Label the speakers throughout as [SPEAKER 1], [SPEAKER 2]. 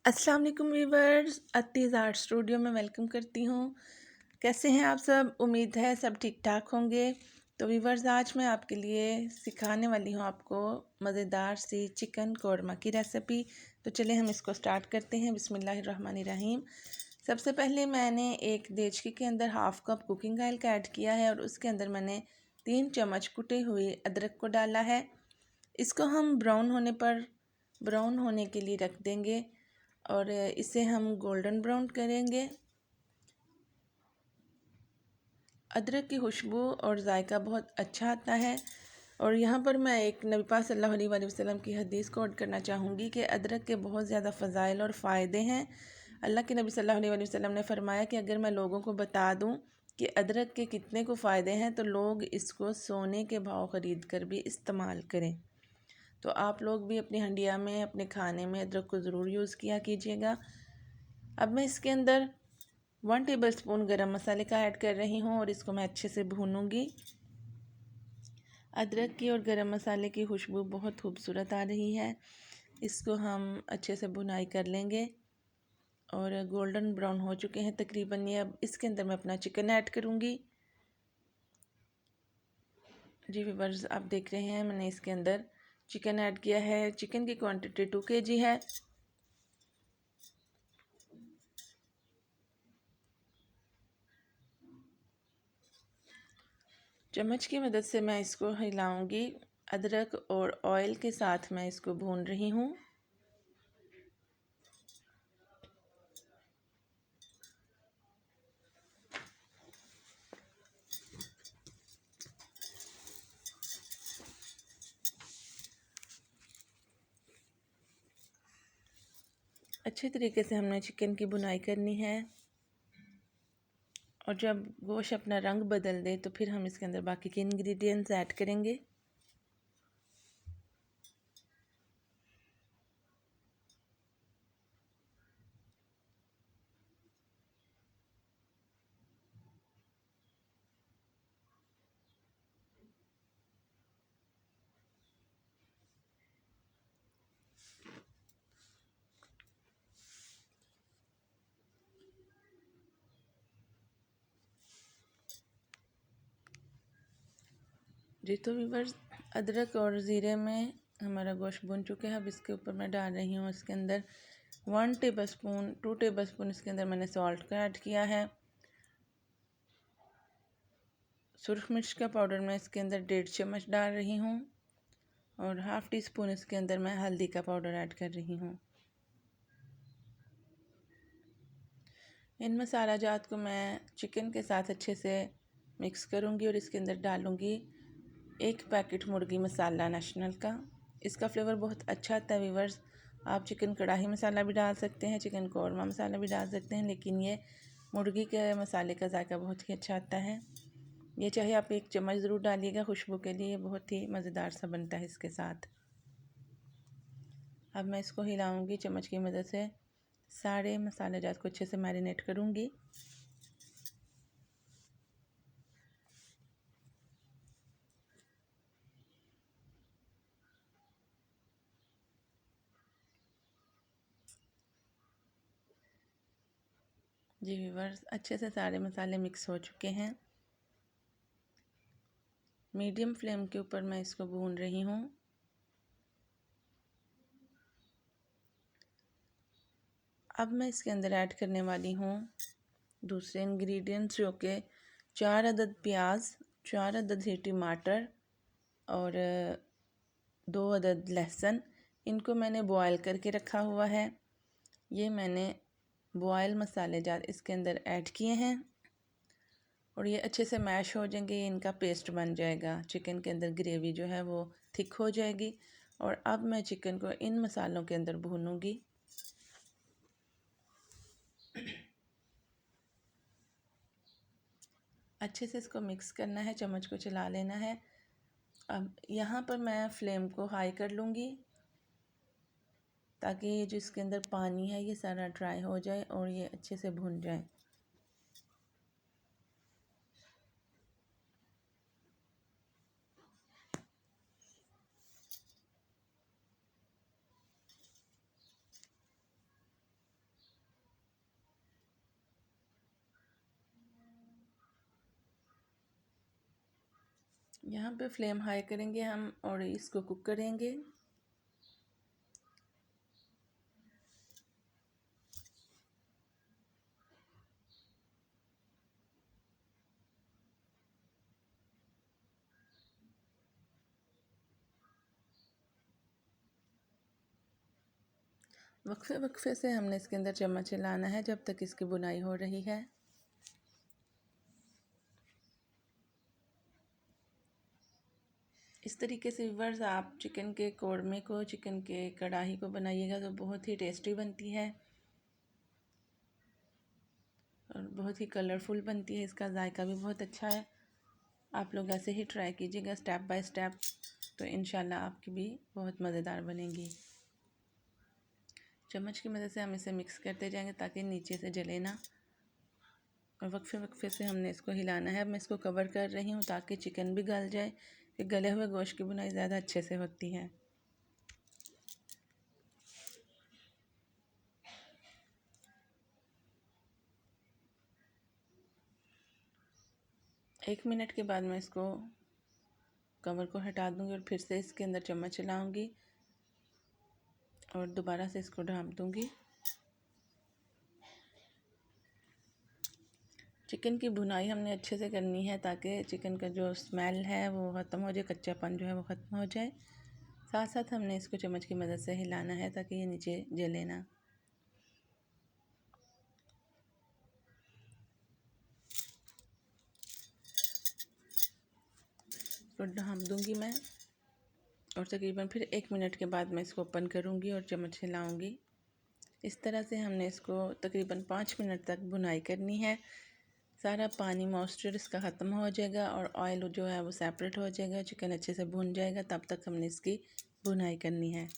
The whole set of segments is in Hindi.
[SPEAKER 1] अस्सलाम वालेकुम वीवर्स, अत्तीज़ आर्ट स्टूडियो में वेलकम करती हूँ। कैसे हैं आप सब? उम्मीद है सब ठीक ठाक होंगे। तो वीवर्स, आज मैं आपके लिए सिखाने वाली हूँ आपको मज़ेदार सी चिकन कौरमा की रेसिपी। तो चलें हम इसको स्टार्ट करते हैं। बिस्मिल्लाहिर्रहमानिर्रहीम। सबसे पहले मैंने एक देचकी के अंदर हाफ़ कप कुकिंग ऑयल का ऐड किया है और उसके अंदर मैंने 3 चम्मच कुटे हुए अदरक को डाला है। इसको हम ब्राउन होने के लिए रख देंगे और इसे हम गोल्डन ब्राउन करेंगे। अदरक की खुशबू और जायका बहुत अच्छा आता है। और यहाँ पर मैं एक नबी पाक सल्लल्लाहु अलैहि वसल्लम की हदीस कोट करना चाहूँगी कि अदरक के बहुत ज़्यादा फ़ज़ाइल और फ़ायदे हैं। अल्लाह के नबी सल्लल्लाहु अलैहि वसल्लम ने फ़रमाया कि अगर मैं लोगों को बता दूँ कि अदरक के कितने को फ़ायदे हैं तो लोग इसको सोने के भाव ख़रीद कर भी इस्तेमाल करें। तो आप लोग भी अपनी हंडिया में, अपने खाने में अदरक को ज़रूर यूज़ किया कीजिएगा। अब मैं इसके अंदर 1 टेबलस्पून गरम मसाले का ऐड कर रही हूँ और इसको मैं अच्छे से भूनूंगी। अदरक की और गरम मसाले की खुशबू बहुत खूबसूरत आ रही है। इसको हम अच्छे से भुनाई कर लेंगे और गोल्डन ब्राउन हो चुके हैं तकरीबन ये। अब इसके अंदर मैं अपना चिकन ऐड करूँगी। जी व्यूअर्स, आप देख रहे हैं मैंने इसके अंदर चिकन ऐड किया है। चिकन की क्वांटिटी 2 kg है। चम्मच की मदद से मैं इसको हिलाऊंगी। अदरक और ऑयल के साथ मैं इसको भून रही हूँ। अच्छे तरीके से हमने चिकन की भुनाई करनी है और जब गोश्त अपना रंग बदल दे तो फिर हम इसके अंदर बाकी के इंग्रेडिएंट्स ऐड करेंगे। जी तो व्यूअर्स, अदरक और ज़ीरे में हमारा गोश्त भुन चुके हैं। अब इसके ऊपर मैं डाल रही हूँ इसके अंदर 1 टेबलस्पून 2 टेबलस्पून इसके अंदर मैंने सॉल्ट का ऐड किया है। सुरख मिर्च का पाउडर मैं इसके अंदर 1.5 चम्मच डाल रही हूँ और हाफ़ टी स्पून इसके अंदर मैं हल्दी का पाउडर ऐड कर रही हूँ। इन मसाला जात को मैं चिकन के साथ अच्छे से मिक्स करूँगी और इसके अंदर डालूँगी 1 पैकेट मुर्गी मसाला नेशनल का। इसका फ्लेवर बहुत अच्छा आता है व्यूअर्स। आप चिकन कढ़ाई मसाला भी डाल सकते हैं, चिकन कौरमा मसाला भी डाल सकते हैं, लेकिन ये मुर्गी के मसाले का जायका बहुत ही अच्छा आता है। ये चाहे आप 1 चम्मच ज़रूर डालिएगा खुशबू के लिए, बहुत ही मज़ेदार सा बनता है इसके साथ। अब मैं इसको हिलाऊंगी चम्मच की मदद से। सारे मसाले जात को अच्छे से मैरिनेट करूंगी। जी व्यूअर्स, अच्छे से सारे मसाले मिक्स हो चुके हैं। मीडियम फ्लेम के ऊपर मैं इसको भून रही हूँ। अब मैं इसके अंदर ऐड करने वाली हूँ दूसरे इंग्रेडिएंट्स, जो कि 4 अदद प्याज, 4 अदद ही टमाटर और 2 अदद लहसुन। इनको मैंने बॉयल करके रखा हुआ है। ये मैंने बॉयल मसाले जात इसके अंदर ऐड किए हैं और ये अच्छे से मैश हो जाएंगे। ये इनका पेस्ट बन जाएगा। चिकन के अंदर ग्रेवी जो है वो थिक हो जाएगी। और अब मैं चिकन को इन मसालों के अंदर भूनूंगी। अच्छे से इसको मिक्स करना है, चम्मच को चला लेना है। अब यहाँ पर मैं फ्लेम को हाई कर लूँगी ताकि ये जो इसके अंदर पानी है ये सारा ड्राई हो जाए और ये अच्छे से भुन जाए। यहाँ पे फ्लेम हाई करेंगे हम और इसको कुक करेंगे। वक्फे वक्फे से हमने इसके अंदर चम्मच हिलाना है जब तक इसकी बुनाई हो रही है। इस तरीके से व्यूअर्स आप चिकन के कौरमे को, चिकन के कढ़ाई को बनाइएगा तो बहुत ही टेस्टी बनती है और बहुत ही कलरफुल बनती है। इसका जायका भी बहुत अच्छा है। आप लोग ऐसे ही ट्राई कीजिएगा स्टेप बाय स्टेप, तो इंशाल्लाह आपकी भी बहुत मज़ेदार बनेगी। चम्मच की मदद से हम इसे मिक्स करते जाएंगे ताकि नीचे से जले ना, और वक्फे वक्फे से हमने इसको हिलाना है। अब मैं इसको कवर कर रही हूँ ताकि चिकन भी गल जाए। फिर गले हुए गोश्त की बुनाई ज़्यादा अच्छे से होती है। एक मिनट के बाद मैं इसको कवर को हटा दूँगी और फिर से इसके अंदर चम्मच चलाऊँगी और दोबारा से इसको ढाँप दूँगी। चिकन की भुनाई हमने अच्छे से करनी है ताकि चिकन का जो स्मेल है वो ख़त्म हो जाए, कच्चापन जो है वो ख़त्म हो जाए। साथ साथ हमने इसको चम्मच की मदद से हिलाना है ताकि ये नीचे जले ना। इसको ढाँप दूँगी मैं और तकरीबन फिर 1 मिनट के बाद मैं इसको ओपन करूँगी और चम्मच हिलाऊँगी। इस तरह से हमने इसको तकरीबन 5 मिनट तक भुनाई करनी है। सारा पानी मॉइस्चर इसका ख़त्म हो जाएगा और ऑयल जो है वो सेपरेट हो जाएगा, चिकन अच्छे से भुन जाएगा। तब तक हमने इसकी भुनाई करनी है।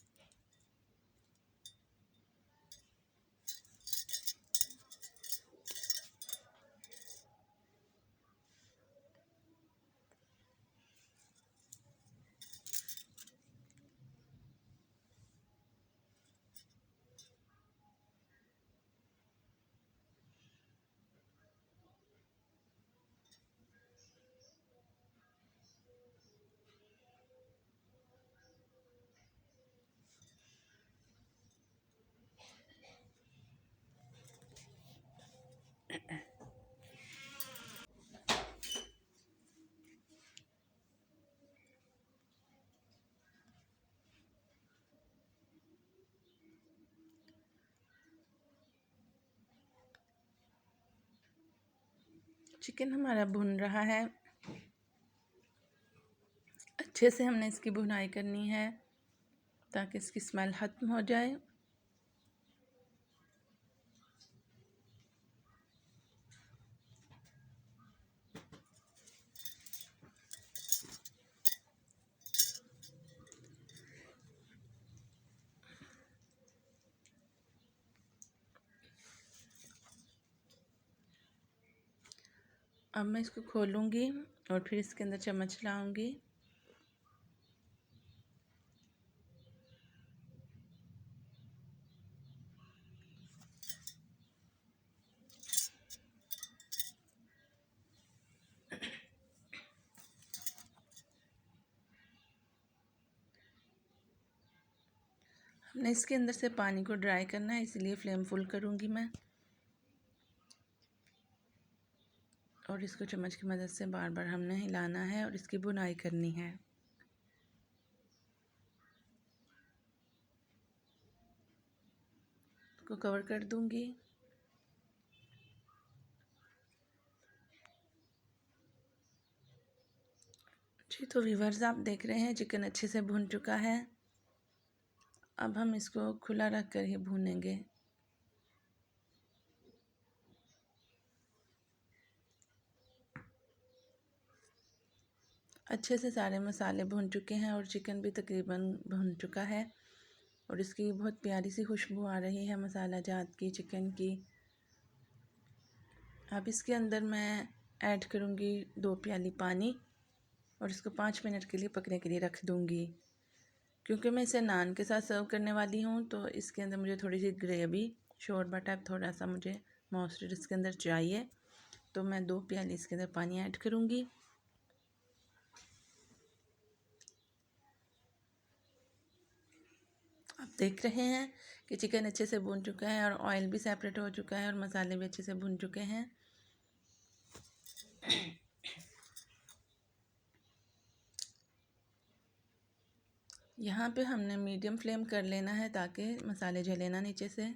[SPEAKER 1] चिकन हमारा भुन रहा है। अच्छे से हमने इसकी भुनाई करनी है ताकि इसकी स्मेल ख़त्म हो जाए। अब मैं इसको खोलूँगी और फिर इसके अंदर चम्मच लाऊँगी। हमने इसके अंदर से पानी को ड्राई करना है, इसलिए फ्लेम फुल करूँगी मैं और इसको चम्मच की मदद से बार बार हमने हिलाना है और इसकी भुनाई करनी है। इसको कवर कर दूँगी। जी तो व्यूअर्स आप देख रहे हैं चिकन अच्छे से भुन चुका है। अब हम इसको खुला रख कर ही भूनेंगे। अच्छे से सारे मसाले भुन चुके हैं और चिकन भी तकरीबन भुन चुका है और इसकी बहुत प्यारी सी खुशबू आ रही है मसाला जात की, चिकन की। अब इसके अंदर मैं ऐड करूँगी 2 प्याली पानी और इसको 5 मिनट के लिए पकने के लिए रख दूँगी। क्योंकि मैं इसे नान के साथ सर्व करने वाली हूँ तो इसके अंदर मुझे थोड़ी सी ग्रेवी, शोरबा टाइप थोड़ा सा मुझे मॉइस्चर इसके अंदर चाहिए, तो मैं 2 प्याली इसके अंदर पानी ऐड करूँगी। देख रहे हैं कि चिकन अच्छे से भून चुका है और ऑयल भी सेपरेट हो चुका है और मसाले भी अच्छे से भून चुके हैं। यहाँ पे हमने मीडियम फ्लेम कर लेना है ताकि मसाले जले ना नीचे से।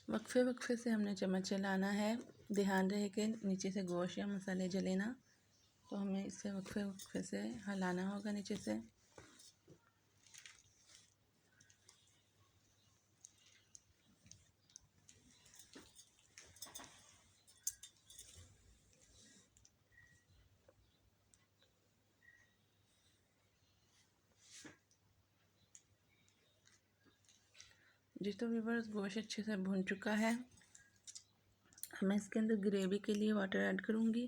[SPEAKER 1] वक्फे वक्फे से हमने चम्मच चलाना है, ध्यान रहे कि नीचे से गोश्त या मसाले जले ना, तो हमें इसे वक्फे वक्फे से हिलाना होगा नीचे से। जी तो व्यूअर्स, गोश्त अच्छे से भुन चुका है। मैं इसके अंदर ग्रेवी के लिए वाटर ऐड करूँगी।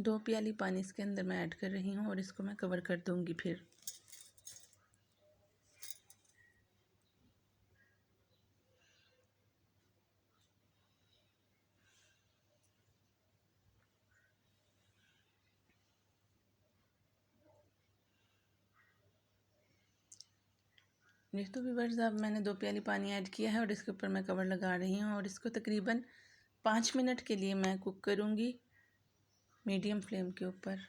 [SPEAKER 1] 2 प्याली पानी इसके अंदर मैं ऐड कर रही हूँ और इसको मैं कवर कर दूँगी फिर। जी तो व्यूअर्स, अब मैंने 2 प्याली पानी ऐड किया है और इसके ऊपर मैं कवर लगा रही हूँ और इसको तकरीबन 5 मिनट के लिए मैं कुक करूँगी मीडियम फ्लेम के ऊपर।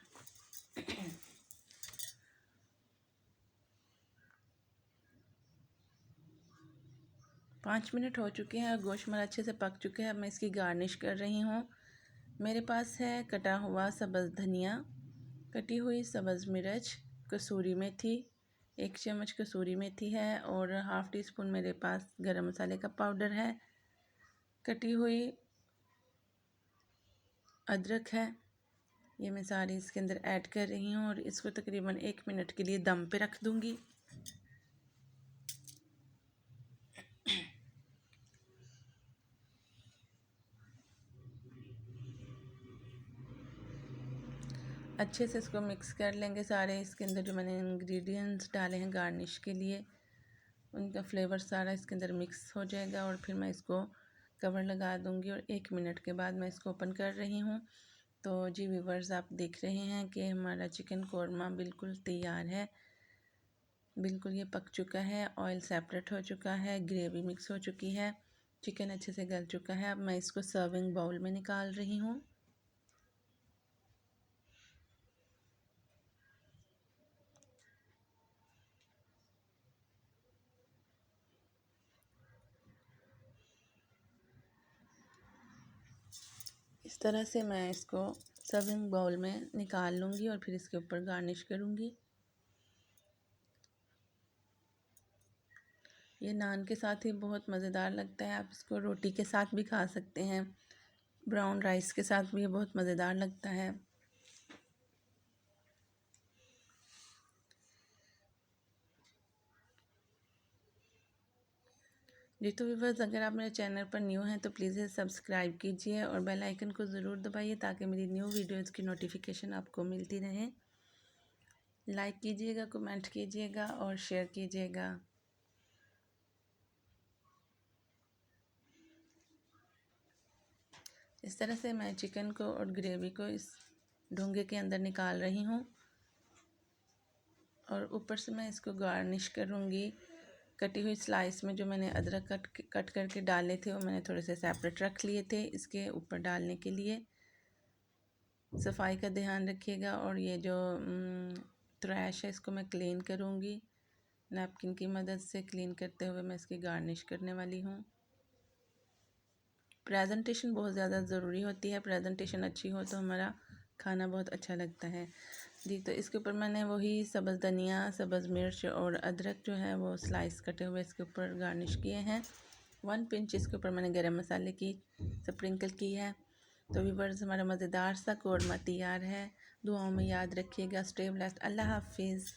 [SPEAKER 1] 5 मिनट हो चुके हैं और गोश्त हमारा अच्छे से पक चुके हैं। अब मैं इसकी गार्निश कर रही हूँ। मेरे पास है कटा हुआ सब्ज़ धनिया, कटी हुई सब्ज़ मिर्च, कसूरी मेथी, 1 चम्मच कसूरी मेथी है और हाफ़ टी स्पून मेरे पास गरम मसाले का पाउडर है, कटी हुई अदरक है। ये मैं सारी इसके अंदर ऐड कर रही हूँ और इसको तकरीबन 1 मिनट के लिए दम पे रख दूँगी। अच्छे से इसको मिक्स कर लेंगे सारे। इसके अंदर जो मैंने इंग्रेडिएंट्स डाले हैं गार्निश के लिए, उनका फ्लेवर सारा इसके अंदर मिक्स हो जाएगा और फिर मैं इसको कवर लगा दूंगी और 1 मिनट के बाद मैं इसको ओपन कर रही हूँ। तो जी व्यूअर्स, आप देख रहे हैं कि हमारा चिकन कौरमा बिल्कुल तैयार है। बिल्कुल ये पक चुका है, ऑयल सेपरेट हो चुका है, ग्रेवी मिक्स हो चुकी है, चिकन अच्छे से गल चुका है। अब मैं इसको सर्विंग बाउल में निकाल रही हूँ। इस तरह से मैं इसको सर्विंग बाउल में निकाल लूँगी और फिर इसके ऊपर गार्निश करूँगी। ये नान के साथ ही बहुत मज़ेदार लगता है। आप इसको रोटी के साथ भी खा सकते हैं, ब्राउन राइस के साथ भी ये बहुत मज़ेदार लगता है। जी तो व्यूअर्स, अगर आप मेरे चैनल पर न्यू हैं तो प्लीज़ इसे सब्सक्राइब कीजिए और बेल आइकन को ज़रूर दबाइए ताकि मेरी न्यू वीडियोज़ की नोटिफिकेशन आपको मिलती रहे। लाइक कीजिएगा, कमेंट कीजिएगा और शेयर कीजिएगा। इस तरह से मैं चिकन को और ग्रेवी को इस ढोंगे के अंदर निकाल रही हूँ और ऊपर से मैं इसको गार्निश करूँगी। कटी हुई स्लाइस में जो मैंने अदरक कट करके डाले थे वो मैंने थोड़े से सेपरेट रख लिए थे इसके ऊपर डालने के लिए। सफाई का ध्यान रखिएगा और ये जो ट्रैश है इसको मैं क्लीन करूँगी। नैपकिन की मदद से क्लीन करते हुए मैं इसकी गार्निश करने वाली हूँ। प्रेजेंटेशन बहुत ज़्यादा ज़रूरी होती है। प्रेजेंटेशन अच्छी हो तो हमारा खाना बहुत अच्छा लगता है। जी तो इसके ऊपर मैंने वही सब्ज़ धनिया, सब्ज़ मिर्च और अदरक जो है वो स्लाइस कटे हुए इसके ऊपर गार्निश किए हैं। 1 पिंच इसके ऊपर मैंने गरम मसाले की स्प्रिंकल की है। तो व्यूअर्स, हमारा मज़ेदार सा कौरमा तैयार है। दुआओं में याद रखिएगा। Stay blessed. अल्लाह हाफिज़।